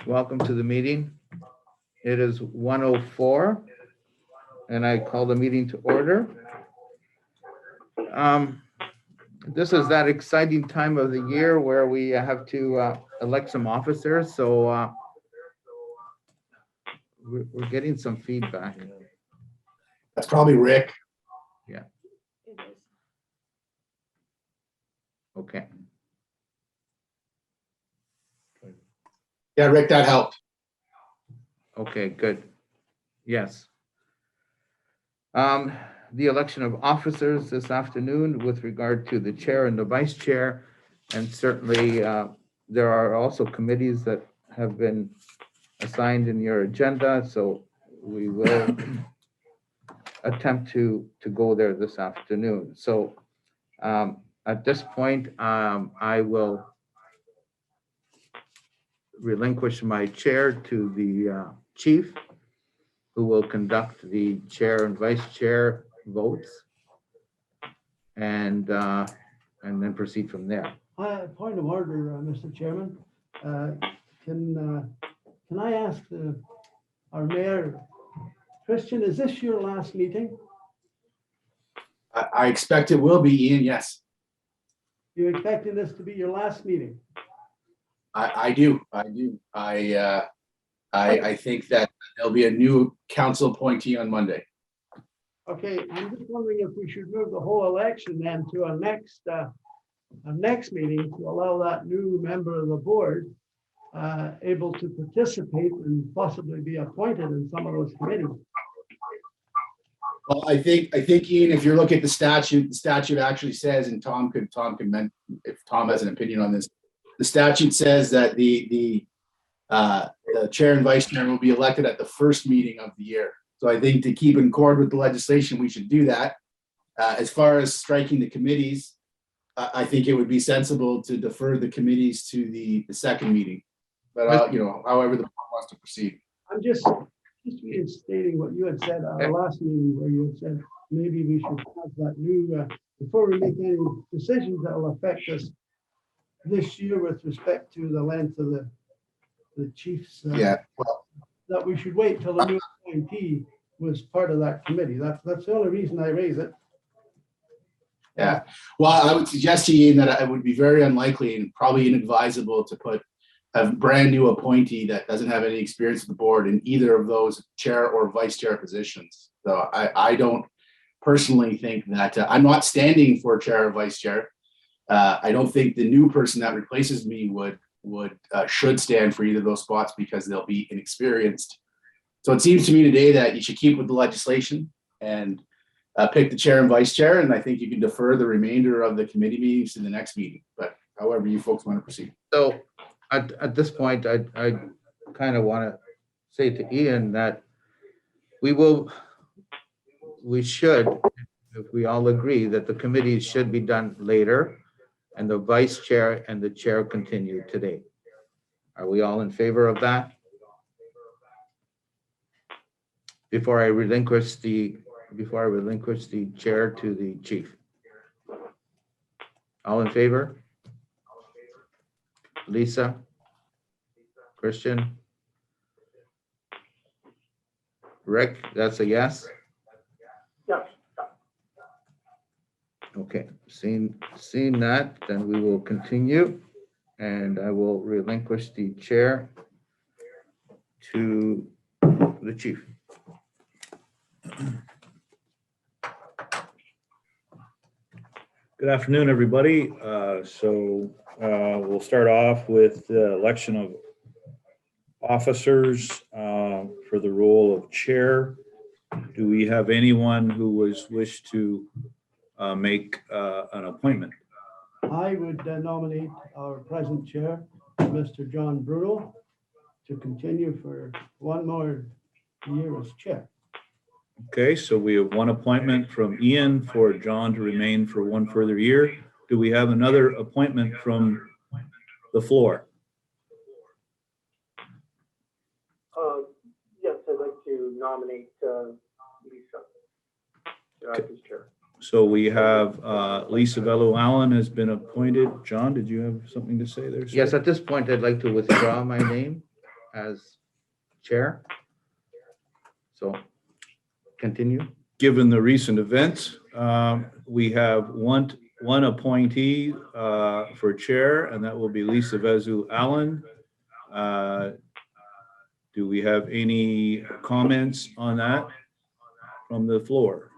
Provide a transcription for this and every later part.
Welcome to the meeting. It is 1:04 and I call the meeting to order. This is that exciting time of the year where we have to elect some officers, so we're getting some feedback. That's probably Rick. Yeah. It is. Okay. Yeah, Rick, that helped. Okay, good. Yes. The election of officers this afternoon with regard to the chair and the vice chair. And certainly there are also committees that have been assigned in your agenda. So we will attempt to go there this afternoon. So at this point, I will relinquish my chair to the chief, who will conduct the chair and vice chair votes, and then proceed from there. Point of order, Mr. Chairman. Can I ask our mayor, Christian, is this your last meeting? I expect it will be, Ian. Yes, You expecting this to be your last meeting? I do. I think that there'll be a new council appointee on Monday. Okay, I'm just wondering if we should move the whole election then to a next meeting to allow that new member of the board able to participate and possibly be appointed in some of those committees. Well, I think Ian, if you look at the statute actually says, and Tom can if Tom has an opinion on this, the statute says that the chair and vice chair will be elected at the first meeting of the year. So I think to keep in accord with the legislation, we should do that. As far as striking the committees, I think it would be sensible to defer the committees to the second meeting. But however the board wants to proceed. I'm just reinstating what you had said at our last meeting, where you had said maybe we should have that new, before we make any decisions that will affect us this year with respect to the length of the chiefs. Yeah. Well, that we should wait till the new appointee was part of that committee. That's the only reason I raise it. yeah. Well, I would suggest to Ian that it would be very unlikely and probably inadvisable to put a brand new appointee that doesn't have any experience with the board in either of those chair or vice chair positions. So I don't personally think that I'm not standing for chair or vice chair. I don't think the new person that replaces me should stand for either of those spots because they'll be inexperienced. So it seems to me today that you should keep with the legislation and pick the chair and vice chair. And I think you can defer the remainder of the committee meetings to the next meeting, but however you folks want to proceed. So at this point, I kind of want to say to Ian that we should, if we all agree, that the committees should be done later and the vice chair and the chair continue today. Are we all in favor of that? Before I relinquish the chair to the chief. All in favor? Lisa? Christian? Rick, that's a yes? Yes. Okay, seeing that, then we will continue, and I will relinquish the chair to the chief. Good afternoon, everybody. We'll start off with the election of officers for the role of chair. Do we have anyone who wish to make an appointment? I would nominate our present chair, Mr. John Bruno, to continue for one more year as chair. Okay, so we have one appointment from Ian for John to remain for one further year. Do we have another appointment from the floor? Yes, I'd like to nominate Lisa as chair. So we have Lisa Bello Allen has been appointed. John, did you have something to say there, sir? Yes, at this point, I'd like to withdraw my name. as chair. So continue. Given the recent events, we have one appointee for chair, and that will be Lisa Vezu Allen. Do we have any comments on that from the floor?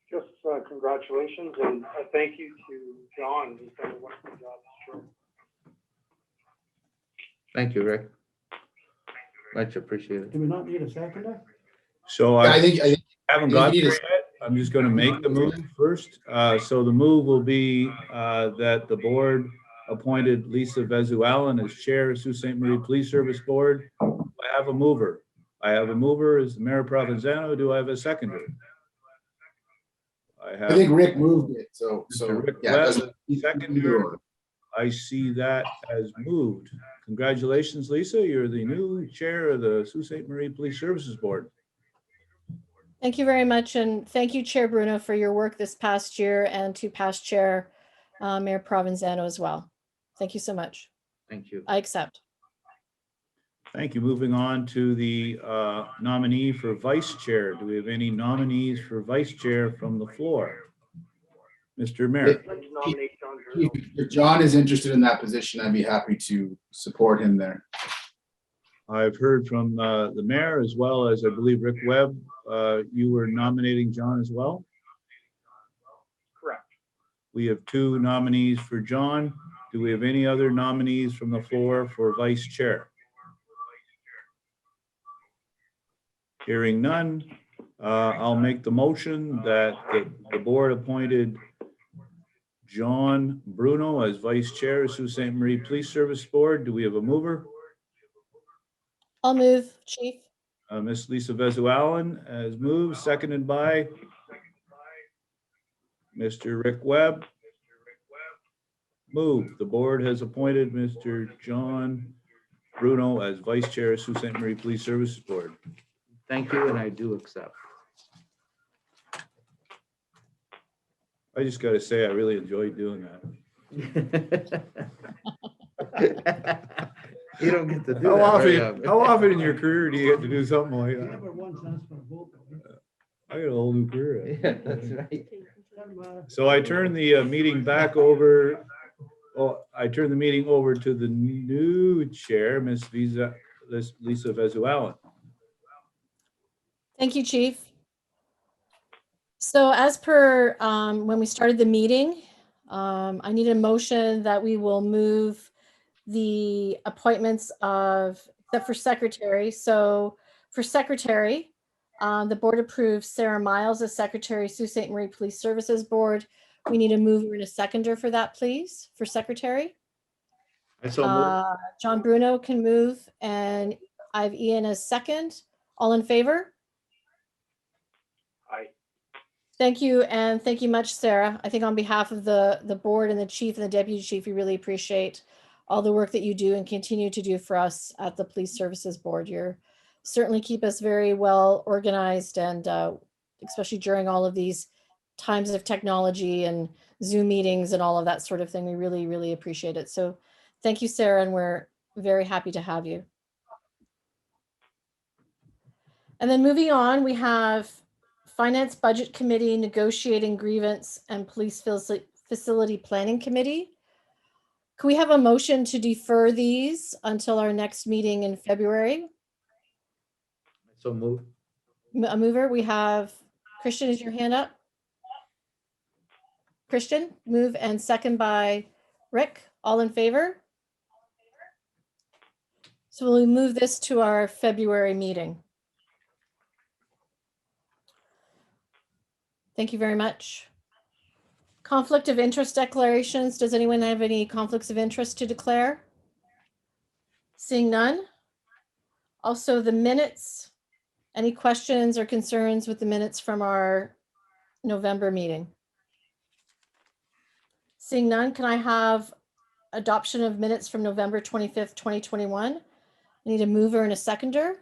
Just congratulations and thank you to John. He's done a wonderful job. Sure. Thank you, Rick. Much appreciated. Do we not need a seconder? So Yeah, I I think haven't you got need there a- yet. I'm just going to make the move first. So the move will be that the board appointed Lisa Vezu Allen as chair of Sault Ste. Marie Police Service Board. I have a mover. I have a mover as the Mayor Provenzano. Do I have a seconder? I think Rick moved it, so Mr. Rick yeah, it Webb, doesn't- seconder. I see that as moved. Congratulations, Lisa. You're the new chair of the Sault Ste. Marie Police Services Board. Thank you very much. And thank you, Chair Bruno, for your work this past year, and to past Chair Mayor Provenzano as well. Thank you so much. Thank you. I accept. Thank you. Moving on to the nominee for vice chair. Do we have any nominees for vice chair from the floor? Mr. Mayor. I'd like to nominate John Bruno. If John is interested in that position, I'd be happy to support him there. I've heard from the mayor as well as I believe Rick Webb. You were nominating John as well. Correct. We have two nominees for John. Do we have any other nominees from the floor for vice chair? Hearing none, I'll make the motion that the board appointed John Bruno as vice chair of Sault Ste. Marie Police Service Board. Do we have a mover? I'll move, Chief. Miss Lisa Vezu Allen has moved, seconded by Mr. Rick Webb. Move. The board has appointed Mr. John Bruno as vice chair of Sault Ste. Marie Police Services Board. Thank you, and I do accept. I just gotta say, I really enjoyed doing that. You don't get to do that very often. How often in your career do you get to do something like that? Never once asked for a vote. I got a whole new career. Yeah, that's right. Doesn't matter. So I turn the meeting back over. Oh, I turn the meeting over to the new chair, Miss Lisa Vezu Allen. Thank you, Chief. So as per when we started the meeting, I need a motion that we will move the appointments of, except for secretary. So for secretary, the board approves Sarah Miles as secretary, Sault Ste. Marie Police Services Board. We need a mover and a seconder for that, please, for secretary. I so moved. John Bruno can move, and I have Ian as second. All in favor? Aye. Thank you, and thank you much, Sarah. I think on behalf of the board and the chief and the deputy chief, we really appreciate all the work that you do and continue to do for us at the Police Services Board. You're certainly keep us very well organized, and especially during all of these times of technology and Zoom meetings and all of that sort of thing. We really, really appreciate it. So thank you, Sarah, and we're very happy to have you. And then moving on, we have Finance Budget Committee, Negotiating Grievance, and Police Facility Planning Committee. Can we have a motion to defer these until our next meeting in February? So moved. A mover, we have Christian, is your hand up? Christian, move, and second by Rick. All in favor? So we'll move this to our February meeting. Thank you very much. Conflict of interest declarations. Does anyone have any conflicts of interest to declare? Seeing none. Also the minutes. Any questions or concerns with the minutes from our November meeting? Seeing none, can I have adoption of minutes from November 25th, 2021? I need a mover and a seconder.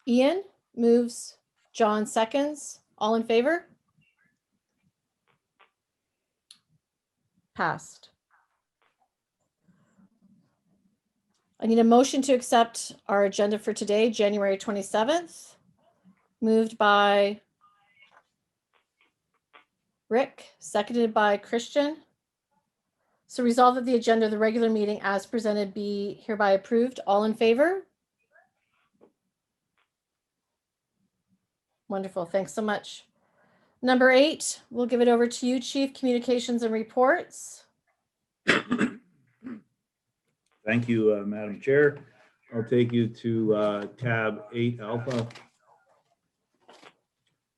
Ian moves, John seconds. All in favor? Passed. I need a motion to accept our agenda for today, January 27th, moved by Rick, seconded by Christian. So resolve that the agenda of the regular meeting as presented be hereby approved. All in favor? Wonderful. Thanks so much. Number 8, we'll give it over to you, Chief, Communications and Reports. Thank you, Madam Chair. I'll take you to tab 8 alpha.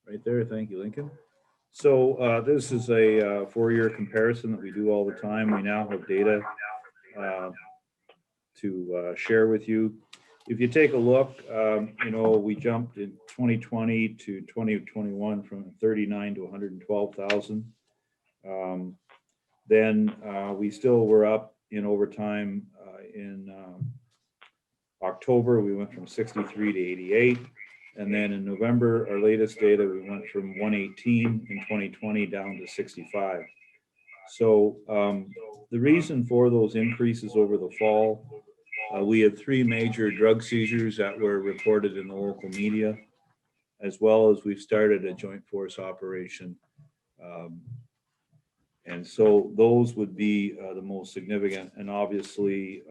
Right there. Thank you, Lincoln. So this is a 4-year comparison that we do all the time. We now have data to share with you. If you take a look, we jumped in 2020 to 2021 from 39 to 112,000. Then we still were up in overtime in October. We went from 63 to 88. And then in November, our latest data, we went from 118 in 2020 down to 65. So the reason for those increases over the fall, we had 3 major drug seizures that were reported in the local media, as well as we've started a joint force operation. And so those would be the most significant. And obviously,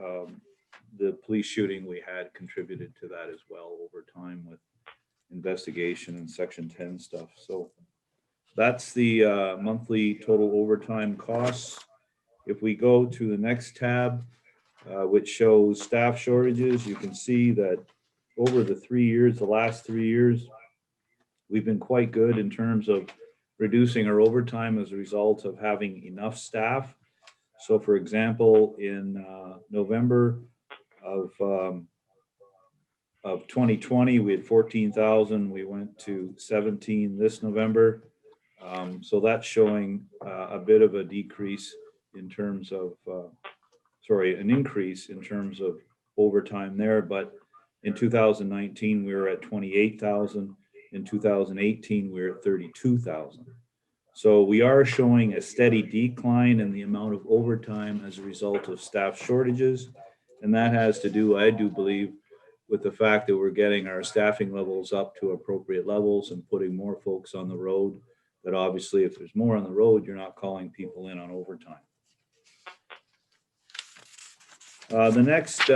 the police shooting we had contributed to that as well over time with investigation and Section 10 stuff. So that's the monthly total overtime costs. If we go to the next tab, which shows staff shortages, you can see that over the 3 years, the last 3 years, we've been quite good in terms of reducing our overtime as a result of having enough staff. So for example, in November of 2020, we had 14,000. We went to 17 this November. So that's showing a bit of a decrease in terms of, an increase in terms of overtime there. But in 2019, we were at 28,000. In 2018, we were at 32,000. So we are showing a steady decline in the amount of overtime as a result of staff shortages. And that has to do, I do believe, with the fact that we're getting our staffing levels up to appropriate levels and putting more folks on the road. That obviously, if there's more on the road, you're not calling people in on overtime. The next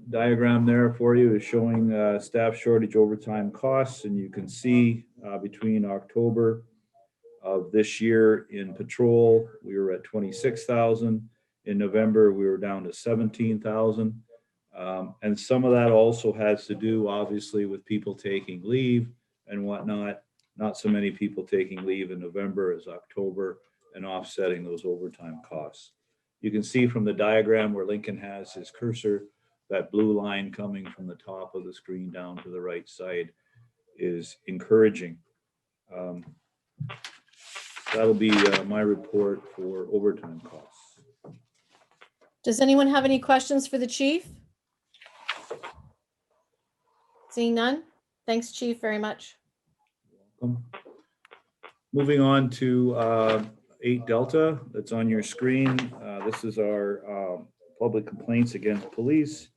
diagram there for you is showing staff shortage overtime costs, and you can see between October of this year in patrol, we were at 26,000. In November, we were down to 17,000. And some of that also has to do, obviously, with people taking leave and whatnot. Not so many people taking leave in November as October and offsetting those overtime costs. You can see from the diagram where Lincoln has his cursor, that blue line coming from the top of the screen down to the right side is encouraging. That'll be my report for overtime costs. Does anyone have any questions for the chief? Seeing none. Thanks, Chief, very much. Welcome. Moving on to 8 Delta, that's on your screen. This is our public complaints against police.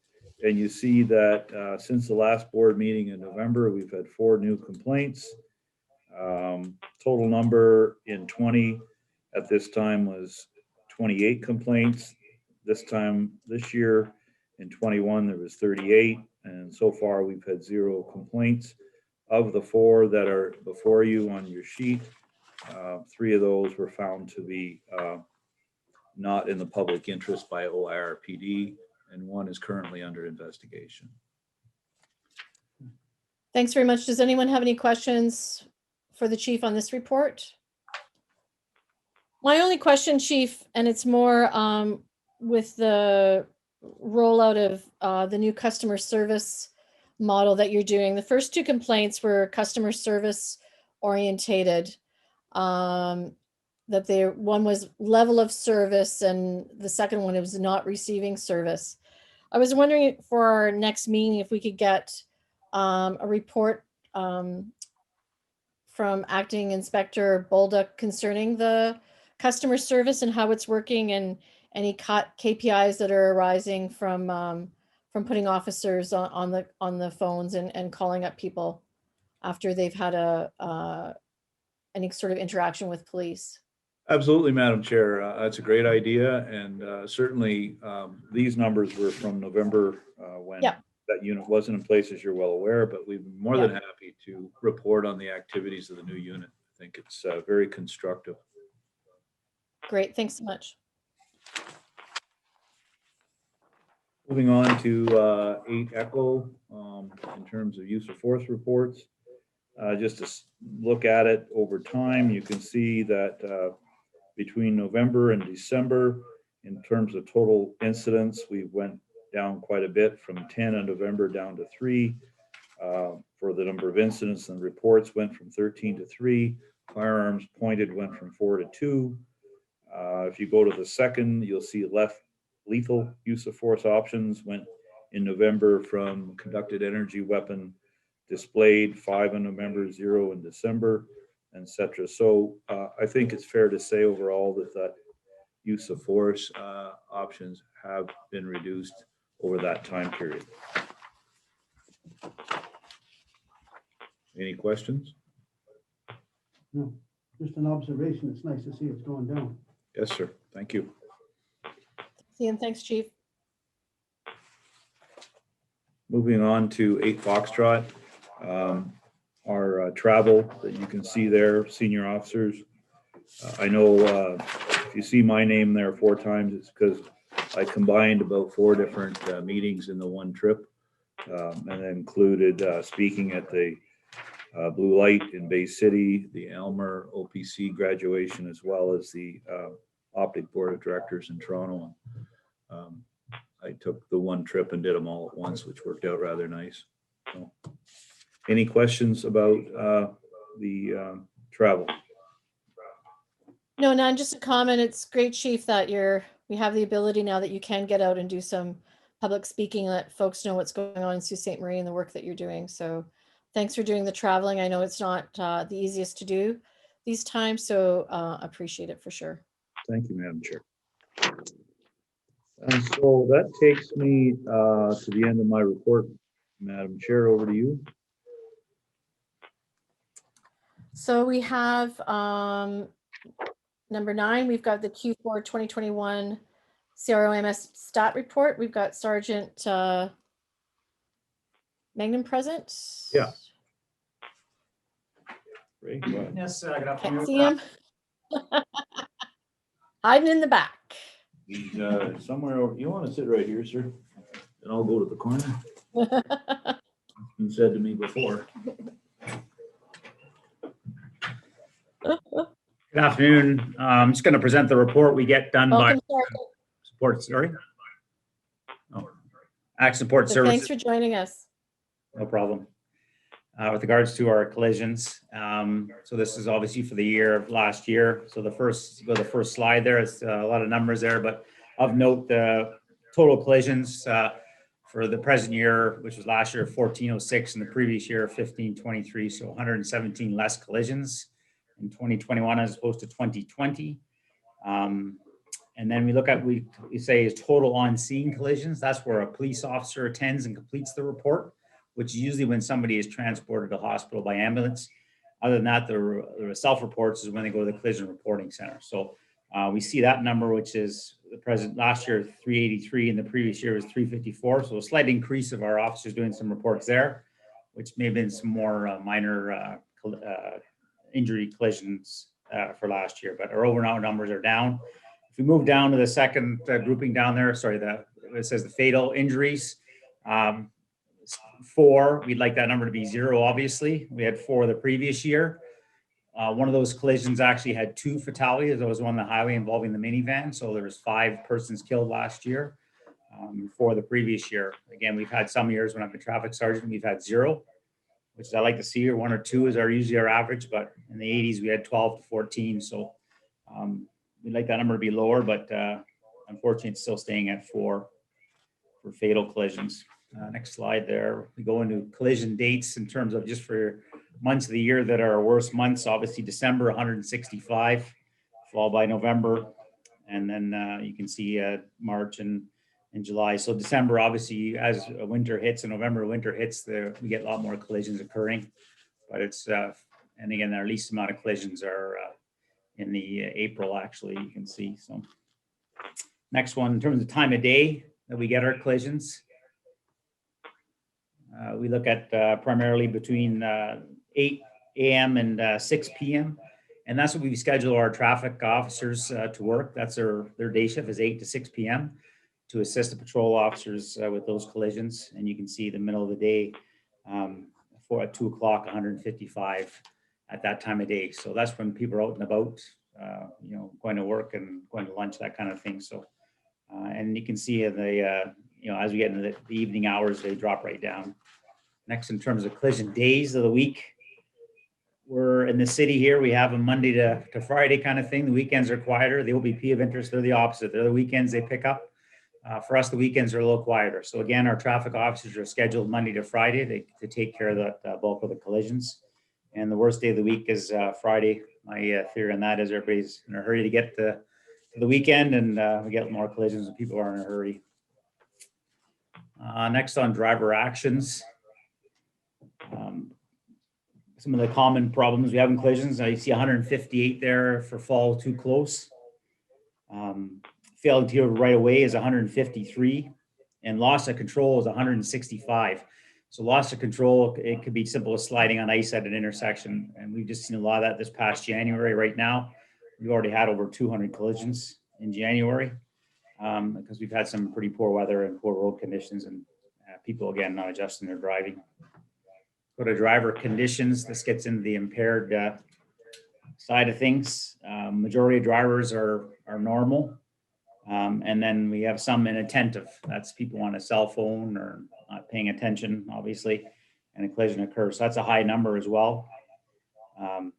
And you see that since the last board meeting in November, we've had 4 new complaints. Total number in 20 at this time was 28 complaints. This year in 21, there was 38. And so far we've had 0 complaints. Of the 4 that are before you on your sheet, 3 of those were found to be not in the public interest by OIRPD, and 1 is currently under investigation. Thanks very much. Does anyone have any questions for the chief on this report? My only question, Chief, and it's more with the rollout of the new customer service model that you're doing. The first 2 complaints were customer service orientated. That one was level of service, and the second one, it was not receiving service. I was wondering for our next meeting if we could get a report from Acting Inspector Bolduc concerning the customer service and how it's working, and any KPIs that are arising from putting officers on the phones and calling up people after they've had any sort of interaction with police. Absolutely, Madam Chair. That's a great idea. And certainly these numbers were from November when Yeah. that unit wasn't in place, as you're well aware, but we've been more Yeah. than happy to report on the activities of the new unit. I think it's very constructive. Great, thanks so much. Moving on to 8 Echo in terms of use of force reports. Just to look at it over time, you can see that between November and December, in terms of total incidents, we went down quite a bit from 10 in November down to 3. For the number of incidents and reports went from 13 to 3. Firearms pointed went from 4 to 2. If you go to the second, you'll see lethal use of force options went in November from conducted energy weapon displayed 5 in November, 0 in December, etc. So I think it's fair to say overall that use of force options have been reduced over that time period. Any questions? No, just an observation. It's nice to see it's going down. Yes, sir. Thank you. Ian, thanks, Chief. Moving on to 8 Foxtrot. Our travel that you can see there, senior officers. I know if you see my name there 4 times, it's because I combined about 4 different meetings in the one trip, and included speaking at the Blue Light in Bay City, the Elmer OPC graduation, as well as the Optic Board of Directors in Toronto. I took the one trip and did them all at once, which worked out rather nice. So, any questions about the travel? No, none, just a comment. It's great, Chief, that we have the ability now that you can get out and do some public speaking, let folks know what's going on in Sault Ste. Marie and the work that you're doing. So thanks for doing the traveling. I know it's not the easiest to do these times, so appreciate it for sure. Thank you, Madam Chair. And so that takes me to the end of my report. Madam Chair, over to you. So we have number 9, we've got the Q4 2021 CROMS stat report. We've got Sergeant Magnum present. Yeah. Ray, go ahead. Yes, good Can't afternoon. see him. Hiding in the back. He's somewhere over. You want to sit right here, sir? And I'll go to the corner. You said to me before. Good afternoon. I'm just going to present the report we get done by Welcome, Sergeant. support, sorry. Oh, Act Support So Services, thanks for joining us. no problem. With regards to our collisions, so this is obviously for the year of last year. So the first slide there, it's a lot of numbers there, but of note, the total collisions for the present year, which was last year 1406, and the previous year 1523, so 117 less collisions in 2021 as opposed to 2020. And then we look at, we say is total on-scene collisions. That's where a police officer attends and completes the report, which is usually when somebody is transported to hospital by ambulance. Other than that, the self-reports is when they go to the collision reporting center. So we see that number, which is the present last year 383, and the previous year was 354. So a slight increase of our officers doing some reports there, which may have been some more minor injury collisions for last year. But our overall numbers are down. If we move down to the second grouping down there, sorry, it says the fatal injuries. 4, we'd like that number to be 0, obviously. We had 4 the previous year. One of those collisions actually had 2 fatalities. There was one on the highway involving the minivan. So there was 5 persons killed last year for the previous year. Again, we've had some years when I've been traffic sergeant, we've had 0, which I like to see, or 1 or 2 is usually our average, but in the 80s, we had 12 to 14. So we'd like that number to be lower, but unfortunately, it's still staying at 4 for fatal collisions. Next slide there. We go into collision dates in terms of just for months of the year that are our worst months. Obviously, December, 165, followed by November And then you can see March and July. So December, obviously, as winter hits and November winter hits, we get a lot more collisions occurring. But it's, and again, our least amount of collisions are in the April, actually, you can see. So next one, in terms of time of day that we get our collisions, we look at primarily between 8 a.m. and 6 p.m. And that's what we schedule our traffic officers to work. That's their day shift is 8 to 6 p.m. to assist the patrol officers with those collisions. And you can see the middle of the day at 2 o'clock, 155 at that time of day. So that's when people are out and about, going to work and going to lunch, that kind of thing. So, and you can see in the, as we get into the evening hours, they drop right down. Next, in terms of collision days of the week, we're in the city here. We have a Monday to Friday kind of thing. The weekends are quieter. The OBP of interest, they're the opposite. They're the weekends they pick up. For us, the weekends are a little quieter. So again, our traffic officers are scheduled Monday to Friday to take care of the bulk of the collisions. And the worst day of the week is Friday. My theory on that is everybody's in a hurry to get to the weekend, and we get more collisions and people are in a hurry. Next on driver actions. Some of the common problems we have in collisions, you see 158 there for fall too close. Failing to right away is 153, and loss of control is 165. So loss of control, it could be simple as sliding on ice at an intersection. And we've just seen a lot of that this past January. Right now, we've already had over 200 collisions in January because we've had some pretty poor weather and poor road conditions, and people, again, not adjusting their driving. Go to driver conditions. This gets into the impaired side of things. Majority of drivers are normal. And then we have some inattentive. That's people on a cell phone or not paying attention, obviously, and a collision occurs. So that's a high number as well. And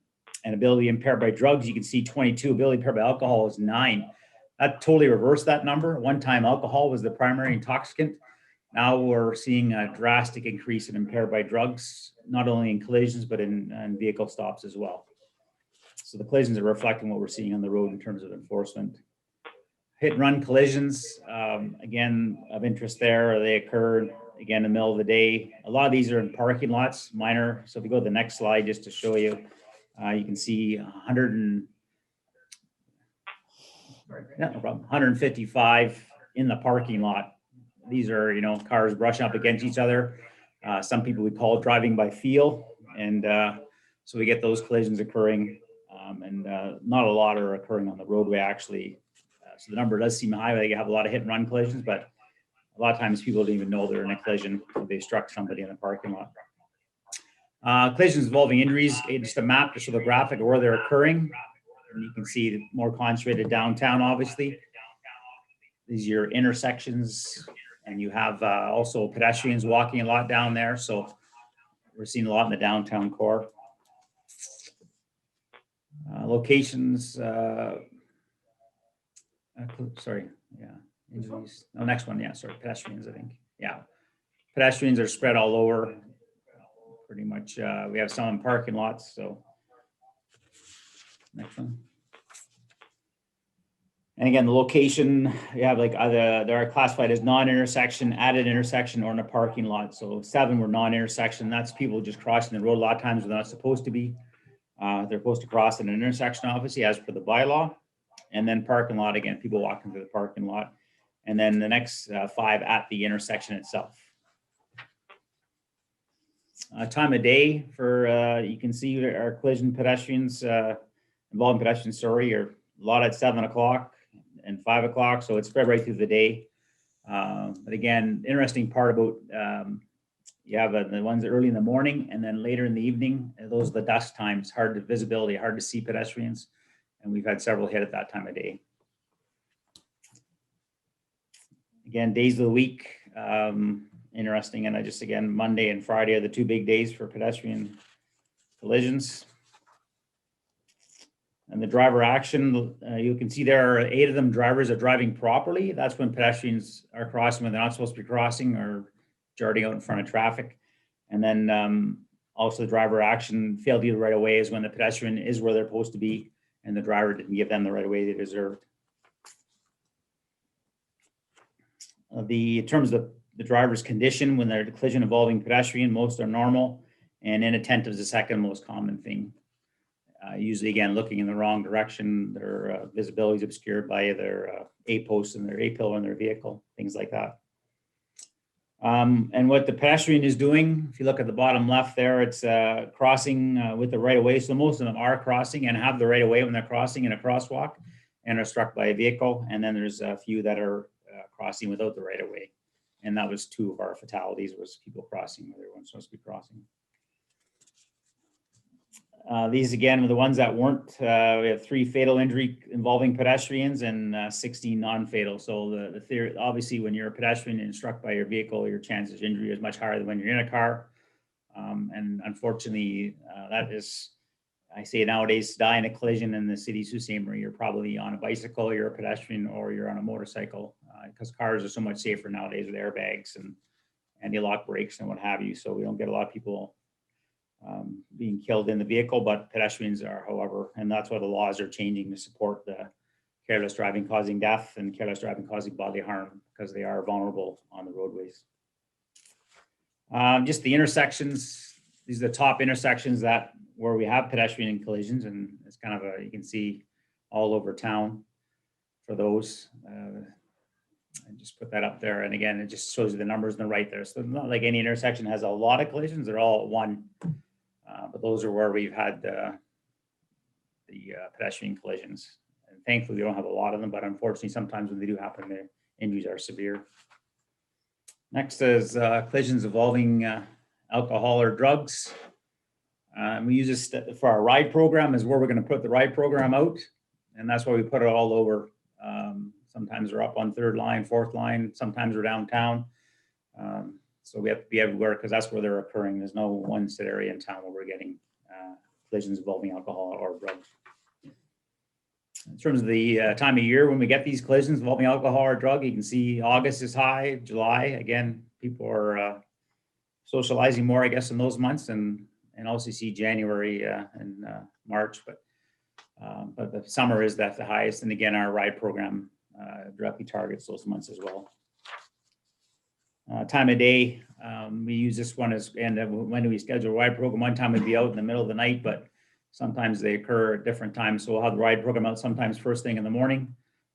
ability impaired by drugs, you can see 22. Ability impaired by alcohol is 9. That totally reversed that number. One time alcohol was the primary intoxicant. Now we're seeing a drastic increase in impaired by drugs, not only in collisions, but in vehicle stops as well. So the collisions are reflecting what we're seeing on the road in terms of enforcement. Hit and run collisions, again, of interest there. They occur, again, in the middle of the day. A lot of these are in parking lots, minor. So if you go to the next slide, just to show you, you can see 155 in the parking lot. These are, cars brushing up against each other. Some people we call driving by feel. And so we get those collisions occurring, and not a lot are occurring on the roadway, actually. So the number does seem high. They have a lot of hit and run collisions, but a lot of times people don't even know they're in a collision. They struck somebody in the parking lot. Collisions involving injuries, just a map to show the graphic of where they're occurring. And you can see more concentrated downtown, obviously. These are your intersections, and you have also pedestrians walking a lot down there. So we're seeing a lot in the downtown core. Locations, injuries. Oh, next one, pedestrians, I think. Yeah, pedestrians are spread all over, pretty much. We have some in parking lots, so. Next one. And again, the location, you have like either they're classified as non-intersection, at an intersection, or in a parking lot. So 7 were non-intersection. That's people just crossing the road a lot of times they're not supposed to be. They're supposed to cross in an intersection, obviously, as per the bylaw. And then parking lot, again, people walking through the parking lot. And then the next 5 at the intersection itself. Time of day for, you can see our collision pedestrians, involving pedestrians, are a lot at 7 o'clock and 5 o'clock. So it's spread right through the day. But again, interesting part about, you have the ones early in the morning and then later in the evening. Those are the dusk times, hard to visibility, hard to see pedestrians. And we've had several hit at that time of day. Again, days of the week, interesting. And again, Monday and Friday are the 2 big days for pedestrian collisions. And the driver action, you can see there are 8 of them drivers are driving properly. That's when pedestrians are crossing when they're not supposed to be crossing or darting out in front of traffic. And then also the driver action failed to right away is when the pedestrian is where they're supposed to be and the driver didn't give them the right away they deserved. In terms of the driver's condition, when they're collision involving pedestrian, most are normal, and inattentive is the second most common thing. Usually, again, looking in the wrong direction, their visibility is obscured by their A post and their A pillar in their vehicle, things like that. And what the pedestrian is doing, if you look at the bottom left there, it's crossing with the right of way. So most of them are crossing and have the right of way when they're crossing in a crosswalk and are struck by a vehicle. And then there's a few that are crossing without the right of way. And that was 2 of our fatalities, was people crossing where they weren't supposed to be crossing. These again were the ones that weren't. We have 3 fatal injury involving pedestrians and 16 non-fatal. So the theory, obviously, when you're a pedestrian and struck by your vehicle, your chances of injury is much higher than when you're in a car. And unfortunately, that is, I say nowadays, to die in a collision in the city of Sault Ste. Marie, you're probably on a bicycle, you're a pedestrian, or you're on a motorcycle, because cars are so much safer nowadays with airbags and anti-lock brakes and what have you. So we don't get a lot of people being killed in the vehicle, but pedestrians are, however, and that's why the laws are changing to support the careless driving causing death and careless driving causing bodily harm, because they are vulnerable on the roadways. Just the intersections, these are the top intersections that where we have pedestrian collisions, and it's kind of a, you can see all over town for those. I just put that up there, and again, it just shows you the numbers on the right there. So not like any intersection has a lot of collisions, they're all at one. But those are where we've had the pedestrian collisions. And thankfully, we don't have a lot of them, but unfortunately, sometimes when they do happen, the injuries are severe. Next is collisions involving alcohol or drugs. We use this for our ride program, is where we're going to put the ride program out. And that's why we put it all over. Sometimes we're up on 3rd line, 4th line, sometimes we're downtown. So we have to be everywhere because that's where they're occurring. There's no one set area in town where we're getting collisions involving alcohol or drugs. In terms of the time of year when we get these collisions involving alcohol or drug, you can see August is high, July, again, people are socializing more, I guess, in those months, and also see January and March, but the summer is the highest. And again, our ride program directly targets those months as well. Time of day, we use this one as, and when do we schedule a ride program? One time we'd be out in the middle of the night, but sometimes they occur at different times. So we'll have the ride program out sometimes first thing in the morning,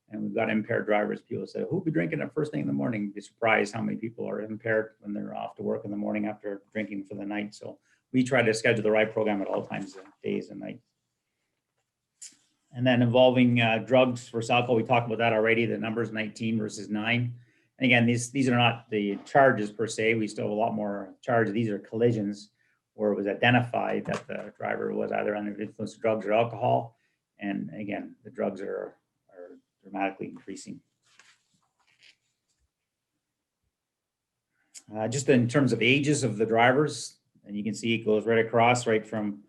and we've got impaired drivers. People say, who'll be drinking at first thing in the morning? You'd be surprised how many people are impaired when they're off to work in the morning after drinking for the night. So we try to schedule the ride program at all times of days and nights. And then involving drugs versus alcohol, we talked about that already. The numbers 19 versus 9. And again, these are not the charges per se. We still have a lot more charges. These are collisions where it was identified that the driver was either under the influence of drugs or alcohol. And again, the drugs are dramatically increasing. Just in terms of ages of the drivers, and you can see it goes right across, right from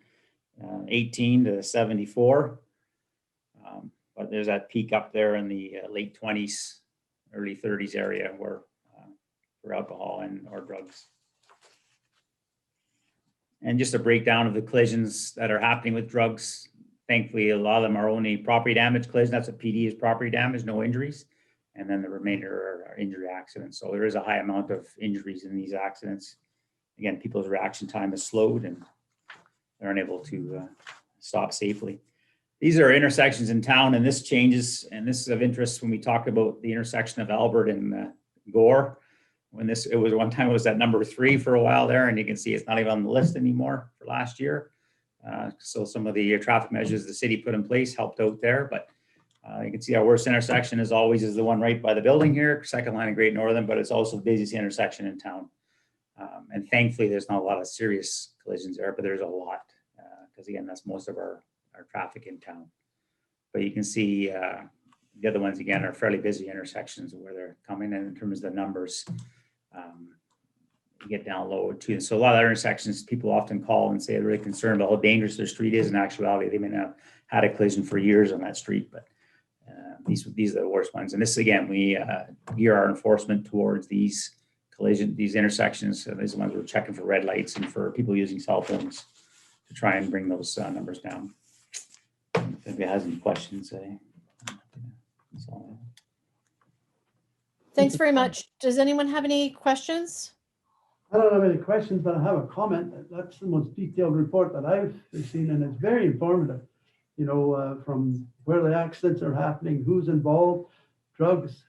18 to 74. But there's that peak up there in the late 20s, early 30s area where for alcohol and or drugs. And just a breakdown of the collisions that are happening with drugs. Thankfully, a lot of them are only property damage collisions. That's what PD is, property damage, no injuries. And then the remainder are injury accidents. So there is a high amount of injuries in these accidents. Again, people's reaction time is slowed and they're unable to stop safely. These are intersections in town, and this changes, and this is of interest when we talk about the intersection of Albert and Gore. When it was one time, it was at number 3 for a while there, and you can see it's not even on the list anymore for last year. So some of the traffic measures the city put in place helped out there, but you can see our worst intersection is always the one right by the building here, second line of Great Northern, but it's also the busiest intersection in town. And thankfully, there's not a lot of serious collisions there, but there's a lot, because again, that's most of our traffic in town. But you can see the other ones, again, are fairly busy intersections where they're coming in terms of the numbers. You get down low too. So a lot of intersections, people often call and say they're really concerned about how dangerous their street is. In actuality, they may not have had a collision for years on that street, but these are the worst ones. And this, again, we gear our enforcement towards these intersections. So these are the ones we're checking for red lights and for people using cell phones to try and bring those numbers down. If anybody has any questions, that's all. Thanks very much. Does anyone have any questions? I don't have any questions, but I have a comment. That's the most detailed report that I've seen, and it's very informative. You know, from where the accidents are happening, who's involved, drugs,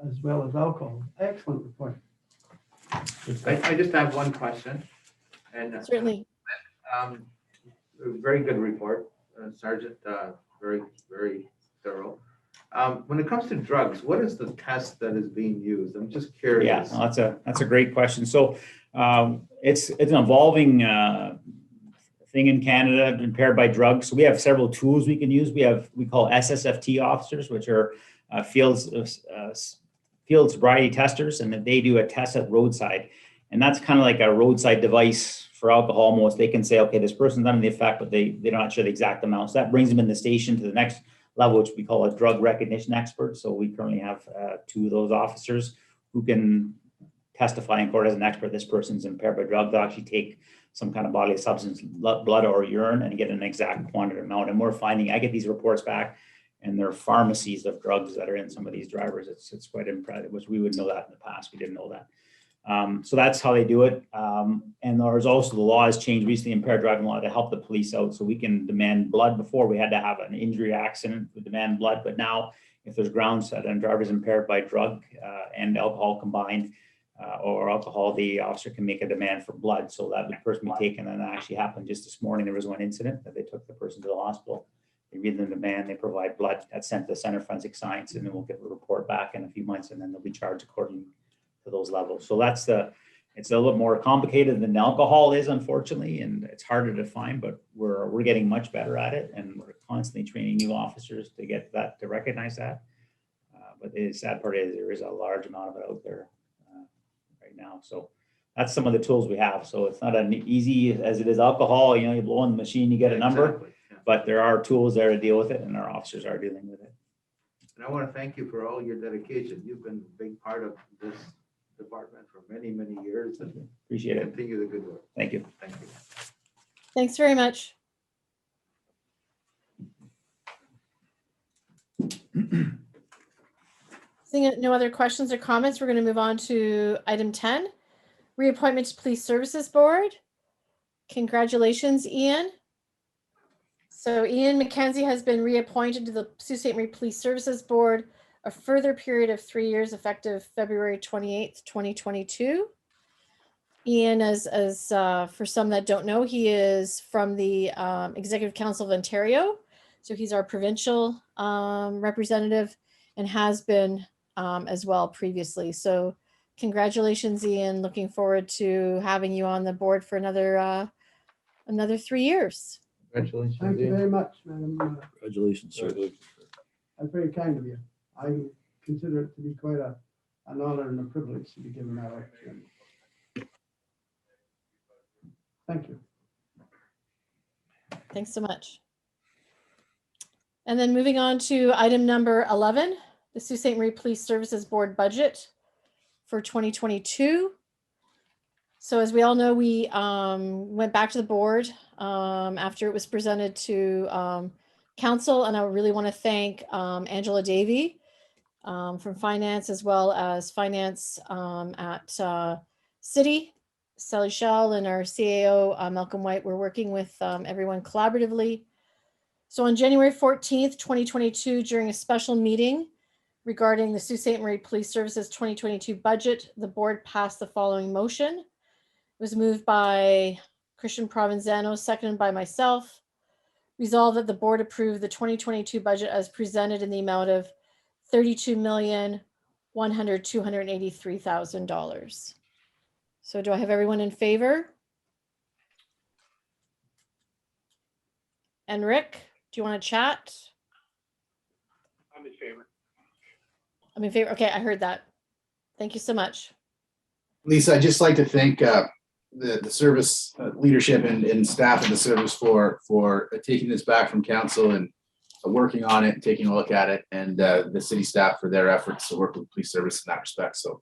as well as alcohol. Excellent report. I just have one question. And Certainly. very good report, Sergeant, very, very thorough. When it comes to drugs, what is the test that is being used? I'm just Yeah, curious. no, that's a great question. So it's an evolving thing in Canada, impaired by drugs. So we have several tools we can use. We call SSFT officers, which are field sobriety testers, and they do a test at roadside. And that's kind of like a roadside device for alcohol almost. They can say, okay, this person's under the effect, but they're not sure the exact amount. So that brings them in the station to the next level, which we call a drug recognition expert. So we currently have 2 of those officers who can testify in court as an expert. This person's impaired by drugs. They'll actually take some kind of bodily substance, blood or urine, and get an exact quantity amount. And we're finding, I get these reports back, and there are pharmacies of drugs that are in some of these drivers. It's quite impressive, which we would know that in the past. We didn't know that. So that's how they do it. And there's also, the law has changed recently, impaired driving law, to help the police out. So we can demand blood. Before, we had to have an injury accident to demand blood. But now, if there's grounds that a driver is impaired by drug and alcohol combined, or alcohol, the officer can make a demand for blood. So that the person be taken. And that actually happened just this morning. There was one incident that they took the person to the hospital. They read them the demand, they provide blood, that's sent to the Center of Forensic Science, and then we'll get the report back in a few months, and then they'll be charged according to those levels. So it's a little bit more complicated than alcohol is, unfortunately, and it's harder to find, but we're getting much better at it, and we're constantly training new officers to get that, to recognize that. But the sad part is there is a large amount of it out there right now. So that's some of the tools we have. So it's not as easy as it is alcohol. You know, you blow on the machine, you get a number. Exactly, yeah. But there are tools there to deal with it, and our officers are dealing with it. And I want to thank you for all your dedication. You've been a big part of this department for many, many years, and Appreciate it. continue the good work. Thank you. Thank you. Thanks very much. Seeing no other questions or comments, we're going to move on to item 10, reappointment to Police Services Board. Congratulations, Ian. So Ian McKenzie has been reappointed to the Sault Ste. Marie Police Services Board, a further period of 3 years effective February 28th, 2022. Ian, as for some that don't know, he is from the Executive Council of Ontario. So he's our provincial representative and has been as well previously. So congratulations, Ian. Looking forward to having you on the board for another 3 years. Congratulations. Thank you Ian. very much, madam. Congratulations, sir. That's very kind of you. I consider it to be quite an honor and a privilege to be given that opportunity. Thank you. Thanks so much. And then moving on to item number 11, the Sault Ste. Marie Police Services Board budget for 2022. So as we all know, we went back to the board after it was presented to council, and I really want to thank Angela Davey from finance, as well as finance at City, Sally Shell, and our CAO, Malcolm White. We're working with everyone collaboratively. So on January 14th, 2022, during a special meeting regarding the Sault Ste. Marie Police Services 2022 budget, the board passed the following motion. It was moved by Christian Provenzano, seconded by myself. Resolved that the board approve the 2022 budget as presented in the amount of $32,283,000. So do I have everyone in favor? And Rick, do you want to chat? I'm in favor. I'm in favor. Okay, I heard that. Thank you so much. Lisa, I'd just like to thank the service leadership and staff of the service for taking this back from council and working on it and taking a look at it, and the city staff for their efforts to work with police service in that respect. So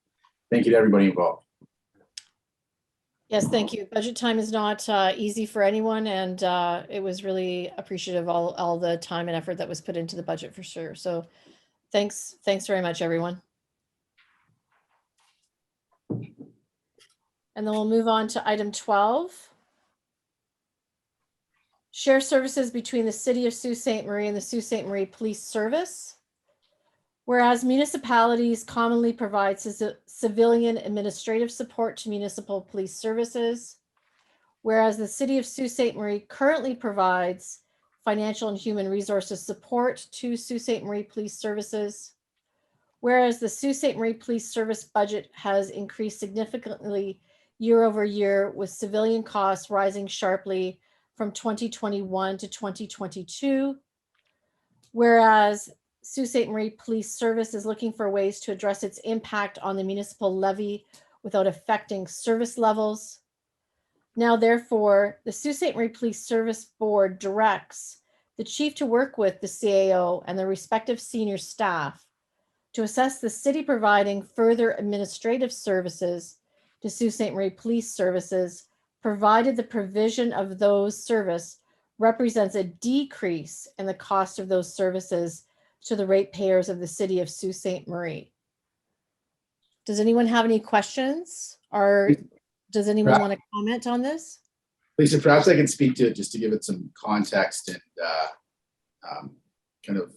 thank you to everybody involved. Yes, thank you. Budget time is not easy for anyone, and it was really appreciative of all the time and effort that was put into the budget for sure. So thanks very much, everyone. And then we'll move on to item 12. Share services between the City of Sault Ste. Marie and the Sault Ste. Marie Police Service. Whereas municipalities commonly provide civilian administrative support to municipal police services. Whereas the City of Sault Ste. Marie currently provides financial and human resources support to Sault Ste. Marie Police Services. Whereas the Sault Ste. Marie Police Service budget has increased significantly year over year, with civilian costs rising sharply from 2021 to 2022. Whereas Sault Ste. Marie Police Service is looking for ways to address its impact on the municipal levy without affecting service levels. Now, therefore, the Sault Ste. Marie Police Service Board directs the chief to work with the CAO and the respective senior staff to assess the city providing further administrative services to Sault Ste. Marie Police Services, provided the provision of those service represents a decrease in the cost of those services to the ratepayers of the city of Sault Ste. Marie. Does anyone have any questions, or does anyone want to comment on this? Lisa, perhaps I can speak to it just to give it some context and kind of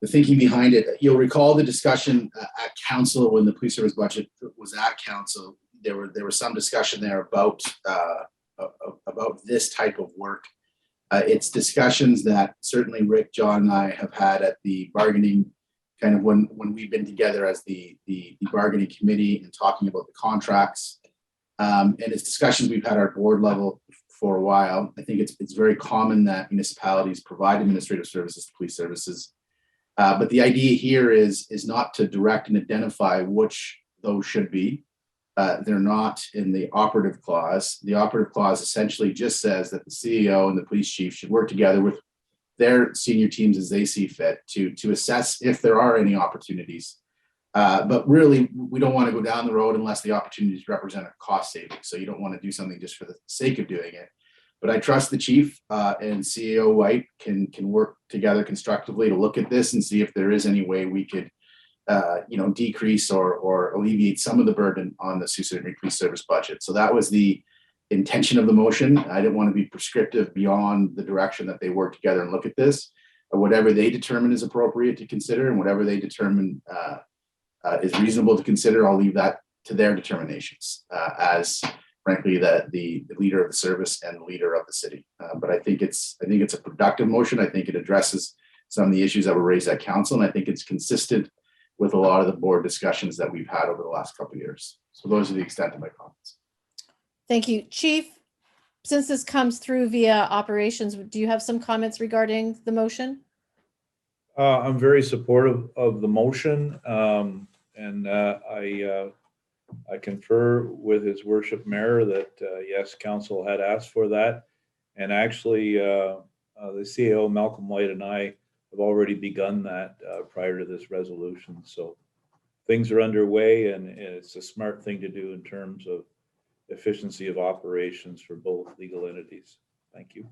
the thinking behind it. You'll recall the discussion at council when the police service budget was at council. There was some discussion there about this type of work. It's discussions that certainly Rick, John, and I have had at the bargaining, kind of when we've been together as the bargaining committee and talking about the contracts. And it's discussions we've had at our board level for a while. I think it's very common that municipalities provide administrative services to police services. But the idea here is not to direct and identify which those should be. They're not in the operative clause. The operative clause essentially just says that the CEO and the police chief should work together with their senior teams as they see fit to assess if there are any opportunities. But really, we don't want to go down the road unless the opportunities represent a cost saving. So you don't want to do something just for the sake of doing it. But I trust the chief and CEO White can work together constructively to look at this and see if there is any way we could decrease or alleviate some of the burden on the Sault Ste. Marie Police Service budget. So that was the intention of the motion. I didn't want to be prescriptive beyond the direction that they work together and look at this. Whatever they determine is appropriate to consider, and whatever they determine is reasonable to consider, I'll leave that to their determinations as frankly the leader of the service and the leader of the city. But I think it's a productive motion. I think it addresses some of the issues that were raised at council, and I think it's consistent with a lot of the board discussions that we've had over the last couple of years. So those are the extent of my comments. Thank you. Chief, since this comes through via operations, do you have some comments regarding the motion? I'm very supportive of the motion, and I confer with His Worship Mayor that yes, council had asked for that, and actually the CAO Malcolm White and I have already begun that prior to this resolution. So things are underway, and it's a smart thing to do in terms of efficiency of operations for both legal entities. Thank you.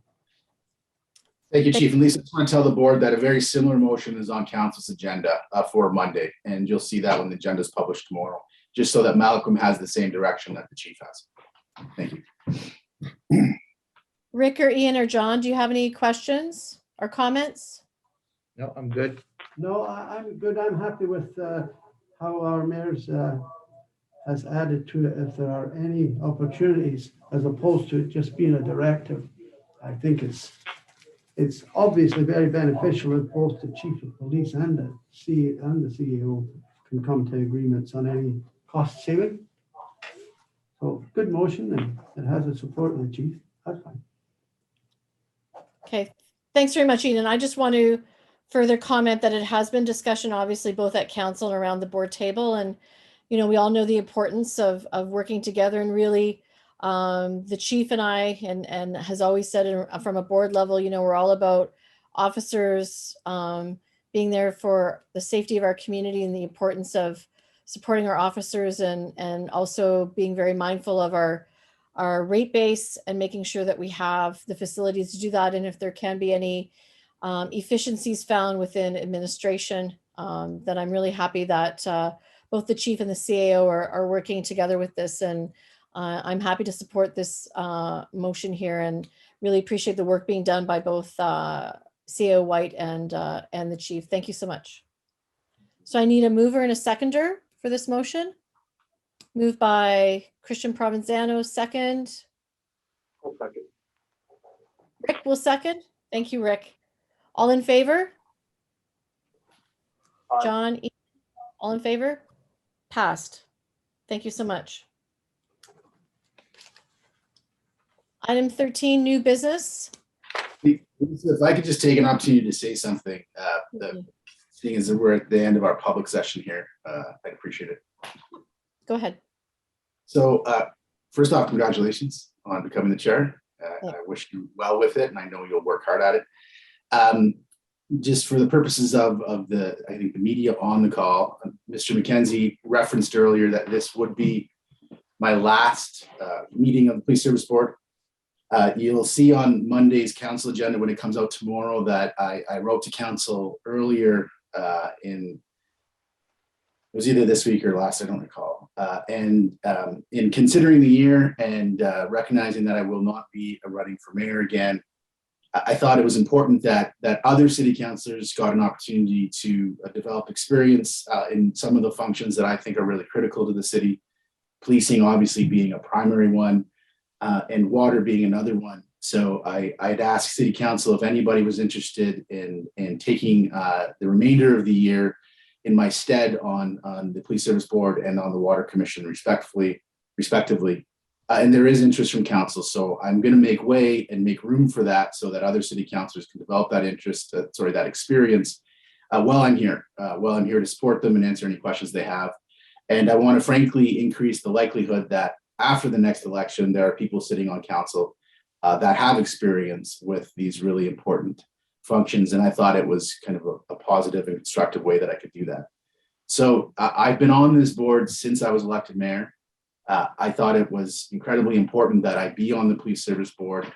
Thank you, Chief. And Lisa, I just want to tell the board that a very similar motion is on council's agenda for Monday, and you'll see that when the agenda is published tomorrow, just so that Malcolm has the same direction that the chief has. Thank you. Rick or Ian or John, do you have any questions or comments? No, I'm good. No, I'm good. I'm happy with how our mayor's has added to it. If there are any opportunities, as opposed to it just being a directive, I think it's obviously very beneficial if both the chief of police and the CEO can come to agreements on any cost saving. So good motion, and it has the support of the chief. That's fine. Okay, thanks very much, Ian. I just want to further comment that it has been discussion, obviously, both at council and around the board table. And, you know, we all know the importance of working together, and really the chief and I, and has always said from a board level, you know, we're all about officers being there for the safety of our community and the importance of supporting our officers, and also being very mindful of our rate base and making sure that we have the facilities to do that. And if there can be any efficiencies found within administration, then I'm really happy that both the chief and the CAO are working together with this, and I'm happy to support this motion here, and really appreciate the work being done by both CAO White and the chief. Thank you so much. So I need a mover and a seconder for this motion. Moved by Christian Provenzano, second. I'll second. Rick will second. Thank you, Rick. All in favor? Aye. John, all in favor? Passed. Thank you so much. Item 13, new business. If I could just take an opportunity to say something, the thing is that we're at the end of our public session here. I'd appreciate it. Go ahead. So first off, congratulations on becoming the chair. Thanks. I wish you well with it, and I know you'll work hard at it. Just for the purposes of the, I think the media on the call, Mr. McKenzie referenced earlier that this would be my last meeting of the Police Service Board. You'll see on Monday's council agenda when it comes out tomorrow that I wrote to council earlier it was either this week or last, I don't recall. And in considering the year and recognizing that I will not be running for mayor again, I thought it was important that other city councilors got an opportunity to develop experience in some of the functions that I think are really critical to the city. Policing obviously being a primary one, and water being another one. So I'd ask city council if anybody was interested in taking the remainder of the year in my stead on the Police Service Board and on the Water Commission respectively. And there is interest from council. So I'm going to make way and make room for that so that other city councilors can develop that interest, that experience while I'm here. While I'm here to support them and answer any questions they have. And I want to frankly increase the likelihood that after the next election, there are people sitting on council that have experience with these really important functions. And I thought it was kind of a positive and constructive way that I could do that. So I've been on this board since I was elected mayor. I thought it was incredibly important that I be on the Police Service Board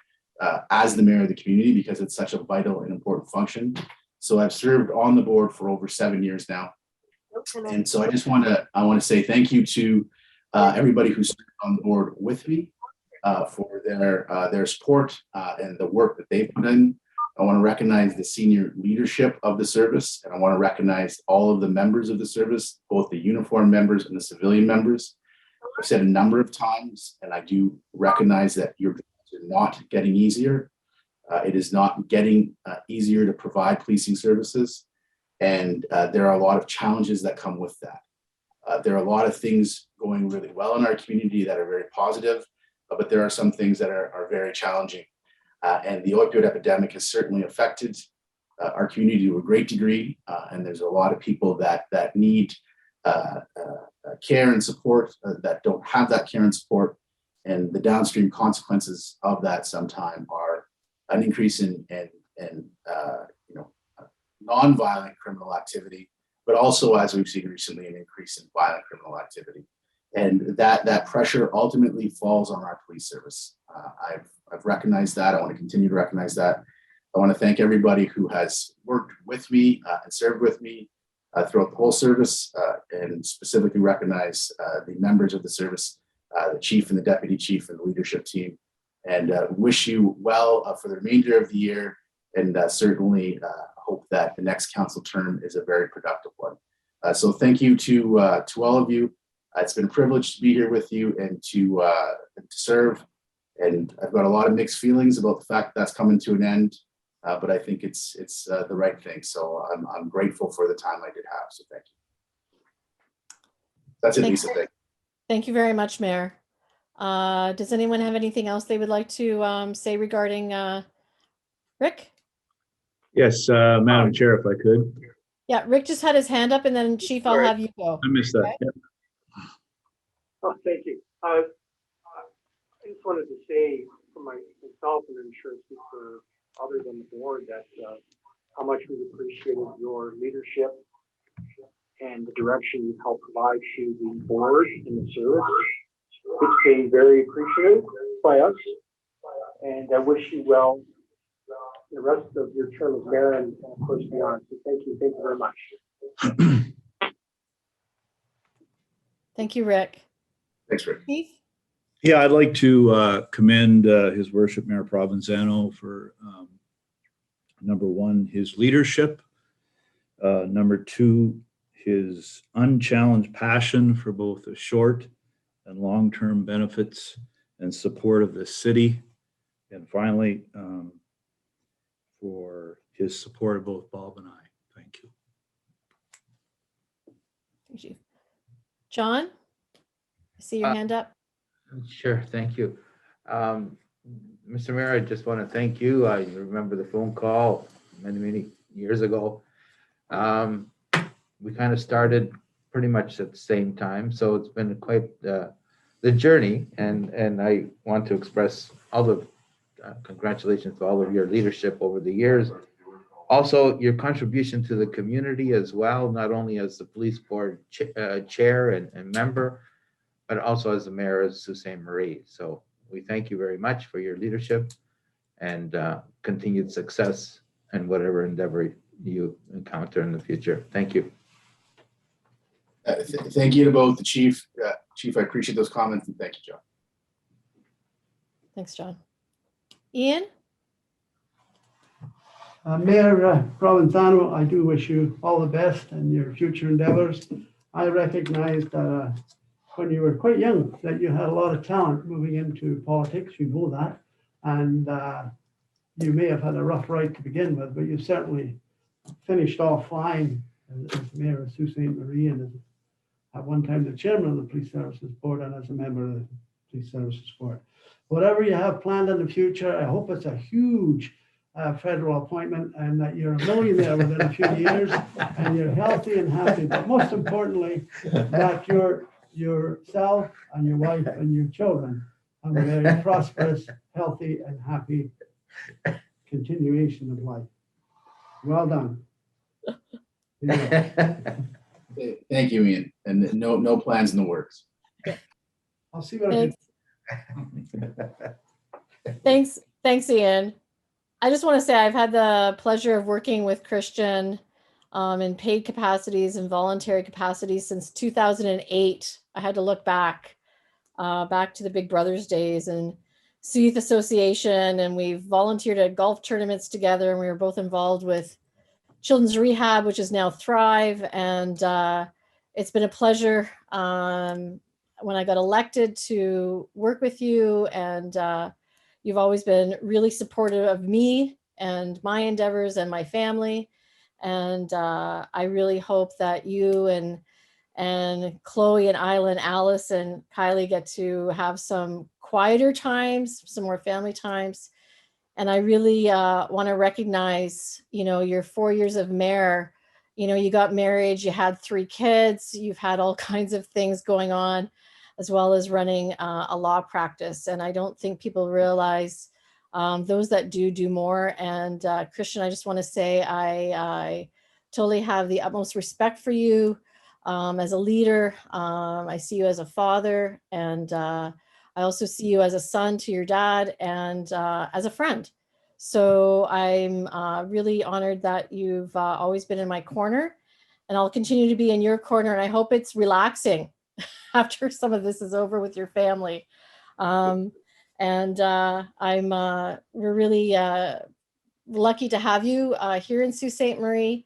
as the mayor of the community because it's such a vital and important function. So I've served on the board for over 7 years now. And so I just want to say thank you to everybody who's on the board with me for their support and the work that they've put in. I want to recognize the senior leadership of the service, and I want to recognize all of the members of the service, both the uniformed members and the civilian members. I've said a number of times, and I do recognize that you're not getting easier. It is not getting easier to provide policing services, and there are a lot of challenges that come with that. There are a lot of things going really well in our community that are very positive, but there are some things that are very challenging. And the opioid epidemic has certainly affected our community to a great degree. And there's a lot of people that need care and support that don't have that care and support. And the downstream consequences of that sometime are an increase in non-violent criminal activity, but also, as we've seen recently, an increase in violent criminal activity. And that pressure ultimately falls on our police service. I've recognized that. I want to continue to recognize that. I want to thank everybody who has worked with me and served with me throughout the whole service, and specifically recognize the members of the service, the chief and the deputy chief and the leadership team, and wish you well for the remainder of the year, and certainly hope that the next council term is a very productive one. So thank you to all of you. It's been a privilege to be here with you and to serve. And I've got a lot of mixed feelings about the fact that that's coming to an end, but I think it's the right thing. So I'm grateful for the time I did have. So thank you. That's it, Lisa. Thank you very much, Mayor. Does anyone have anything else they would like to say regarding Rick? Yes, Madam Chair, if I could. Yeah, Rick just had his hand up, and then Chief, I'll have you go. I missed that. Okay. Yep. Oh, thank you. I just wanted to say for myself, and I'm sure speak for others on the board, that how much we appreciated your leadership and the direction you helped provide to the board and the service. It's been very appreciated by us, and I wish you well the rest of your term as mayor and of course beyond. So thank you very much. Thank you, Rick. Thanks, Rick. Keith? Yeah, I'd like to commend His Worship Mayor Provenzano for number one, his leadership. Number two, his unchallenged passion for both the short and long-term benefits and support of the city. And finally, for his support of both Bob and I. Thank you. Thank you. John? I see your hand up. Sure, thank you. Mr. Mayor, I just want to thank you. I remember the phone call many years ago. We kind of started pretty much at the same time, so it's been quite the journey, and I want to express all the congratulations to all of your leadership over the years. Also, your contribution to the community as well, not only as the police board chair and member, but also as the mayor of Sault Ste. Marie. So we thank you very much for your leadership and continued success in whatever endeavor you encounter in the future. Thank you. Thank you to both the chief. Chief, I appreciate those comments, and thank you, John. Thanks, John. Ian? Mayor Provenzano, I do wish you all the best in your future endeavors. I recognize that when you were quite young, that you had a lot of talent moving into politics. You know that. And you may have had a rough ride to begin with, but you certainly finished off fine as mayor of Sault Ste. Marie and as at one time the chairman of the Police Services Board and as a member of the Police Services Board. Whatever you have planned in the future, I hope it's a huge federal appointment and that you're a millionaire within a few years and you're healthy and happy. But most importantly, that yourself and your wife and your children have a very prosperous, healthy, and happy continuation of life. Well done. Yeah. Thank you, Ian. And no plans in the works. I'll see what I can. Thanks, Ian. I just want to say I've had the pleasure of working with Christian in paid capacities and voluntary capacities since 2008. I had to look back to the Big Brothers days and Sioux Youth Association, and we've volunteered at golf tournaments together, and we were both involved with Children's Rehab, which is now Thrive, and it's been a pleasure when I got elected to work with you, and you've always been really supportive of me and my endeavors and my family. And I really hope that you and Chloe and Isla and Alice and Kylie get to have some quieter times, some more family times. And I really want to recognize, your 4 years of mayor. You got married, you had 3 kids, you've had all kinds of things going on, as well as running a law practice. And I don't think people realize those that do more. And Christian, I just want to say I totally have the utmost respect for you as a leader. I see you as a father, and I also see you as a son to your dad and as a friend. So I'm really honored that you've always been in my corner, and I'll continue to be in your corner. And I hope it's relaxing after some of this is over with your family. We're really lucky to have you here in Sault Ste. Marie.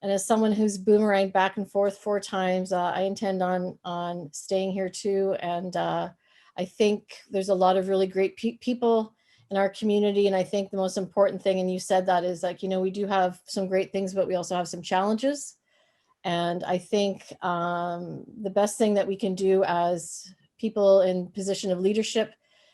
And as someone who's boomeranged back and forth 4 times, I intend on staying here too. And I think there's a lot of really great people in our community. And I think the most important thing, and you said that, is like, we do have some great things, but we also have some challenges. And I think the best thing that we can do as people in position of leadership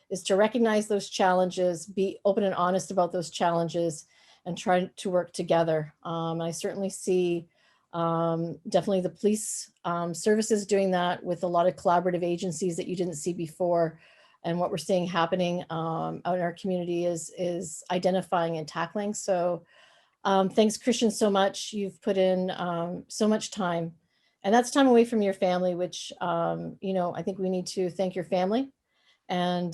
is to recognize those challenges, be open and honest about those challenges, and try to work together. I certainly see definitely the police services doing that with a lot of collaborative agencies that you didn't see before. And what we're seeing happening out in our community is identifying and tackling. So thanks, Christian, so much. You've put in so much time, and that's time away from your family, which, I think we need to thank your family. And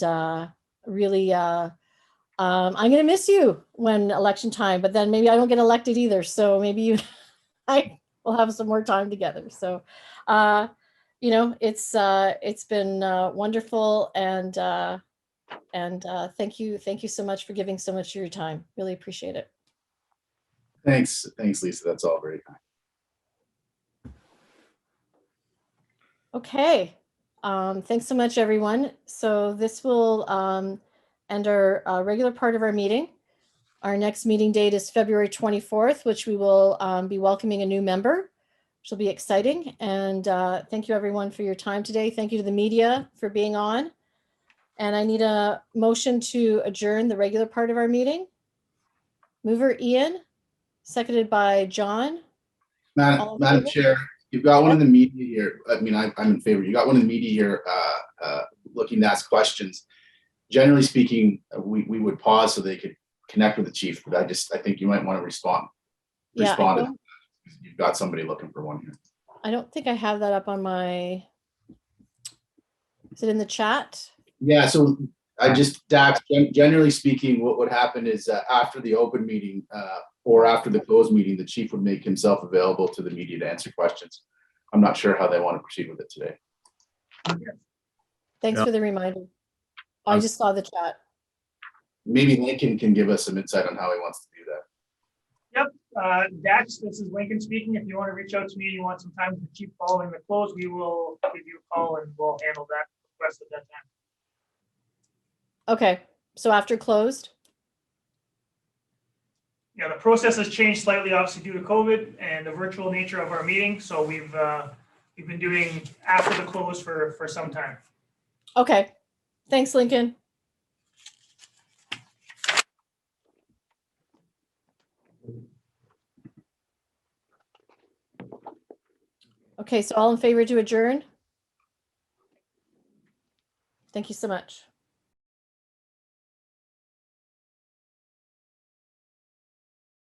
really, I'm going to miss you when election time, but then maybe I don't get elected either. So maybe I will have some more time together. So you know, it's been wonderful, and thank you so much for giving so much of your time. Really appreciate it. Thanks, Lisa. That's all very kind. Okay. Thanks so much, everyone. So this will end our regular part of our meeting. Our next meeting date is February 24th, which we will be welcoming a new member, which will be exciting. And thank you, everyone, for your time today. Thank you to the media for being on. And I need a motion to adjourn the regular part of our meeting. Mover Ian, seconded by John. All in Madam favor? Chair, you've got one in the media here. I mean, I'm in favor. You got one in the media here looking to ask questions. Generally speaking, we would pause so they could connect with the chief, but I think you might want to respond. Yeah, You've got somebody looking for one here. I don't think I have that up on my, is it in the chat? Yeah, so Dax, generally speaking, what would happen is after the open meeting or after the closed meeting, the chief would make himself available to the media to answer questions. I'm not sure how they want to proceed with it today. Thanks Yeah. for the reminder. Oh, I just saw the chat. Maybe Lincoln can give us some insight on how he wants to do that. Dax, this is Lincoln speaking. If you want to reach out to me, you want some time with the chief following the close, we will give you a call and we'll handle that request at that time. Okay, so after closed? Yeah, the process has changed slightly, obviously due to COVID and the virtual nature of our meeting. So we've been doing after the close for some time. Okay, thanks, Lincoln. Okay, so all in favor to adjourn? Thank you so much.